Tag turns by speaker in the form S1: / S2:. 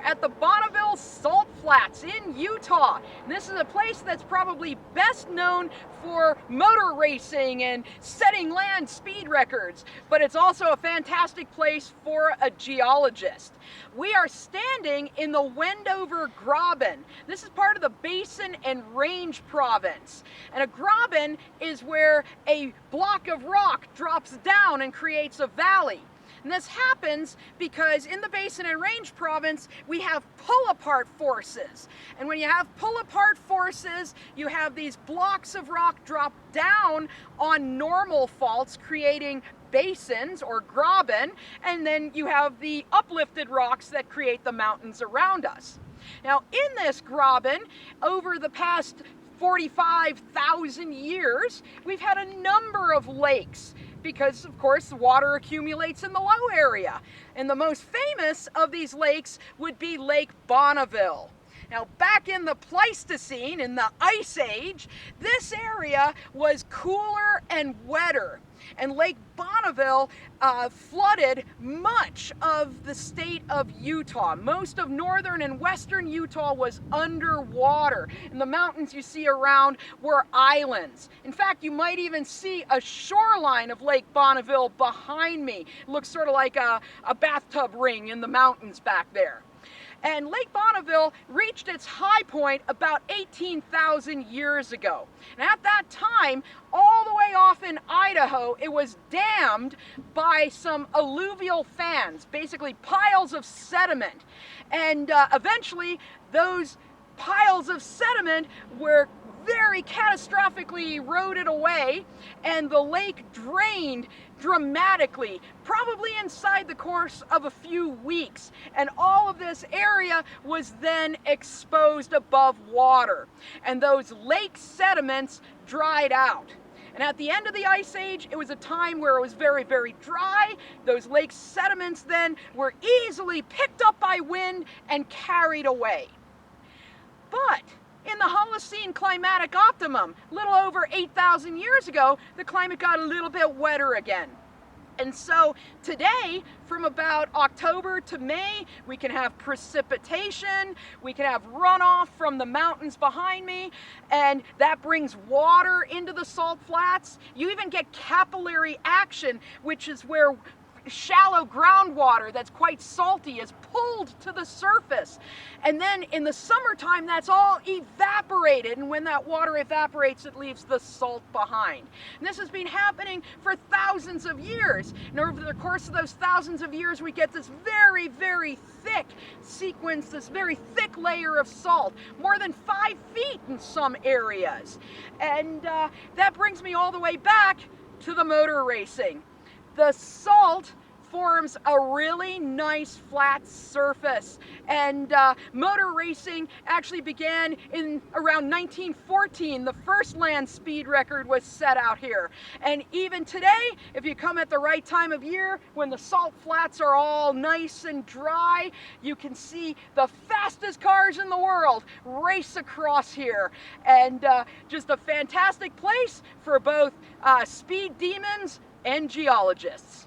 S1: at the Bonneville Salt Flats in Utah. And this is a place that's probably best known for motor racing and setting land speed records, but it's also a fantastic place for a geologist. We are standing in the Wendover Graben. This is part of the Basin and Range Province. And a graben is where a block of rock drops down and creates a valley. And this happens because in the Basin and Range Province, we have pull-apart forces. And when you have pull-apart forces, you have these blocks of rock drop down on normal faults, creating basins or graben, and then you have the uplifted rocks that create the mountains around us. Now, in this graben, over the past 45,000 years, we've had a number of lakes because, of course, the water accumulates in the low area. And the most famous of these lakes would be Lake Bonneville. Now, back in the Pleistocene, in the Ice Age, this area was cooler and wetter. And Lake Bonneville flooded much of the state of Utah. Most of northern and western Utah was underwater. And the mountains you see around were islands. In fact, you might even see a shoreline of Lake Bonneville behind me. It looks sort of like a bathtub ring in the mountains back there. And Lake Bonneville reached its high point about 18,000 years ago. And at that time, all the way off in Idaho, it was dammed by some alluvial fans, basically piles of sediment. And eventually, those piles of sediment were very catastrophically eroded away, and the lake drained dramatically, probably inside the course of a few weeks. And all of this area was then exposed above water. And those lake sediments dried out. And at the end of the Ice Age, it was a time where it was very, very dry. Those lake sediments then were easily picked up by wind and carried away. But in the Holocene climatic optimum, a little over 8,000 years ago, the climate got a little bit wetter again. And so today, from about October to May, we can have precipitation, we can have runoff from the mountains behind me, and that brings water into the salt flats. You even get capillary action, which is where shallow groundwater that's quite salty is pulled to the surface. And then in the summertime, that's all evaporated. And when that water evaporates, it leaves the salt behind. And this has been happening for thousands of years. And over the course of those thousands of years, we get this very, very thick sequence, this very thick layer of salt, more than 5 feet in some areas. And that brings me all the way back to the motor racing. The salt forms a really nice flat surface, and motor racing actually began in around 1914. The first land speed record was set out here, and even today, if you come at the right time of year when the salt flats are all nice and dry, you can see the fastest cars in the world race across here. And just a fantastic place for both speed demons and geologists.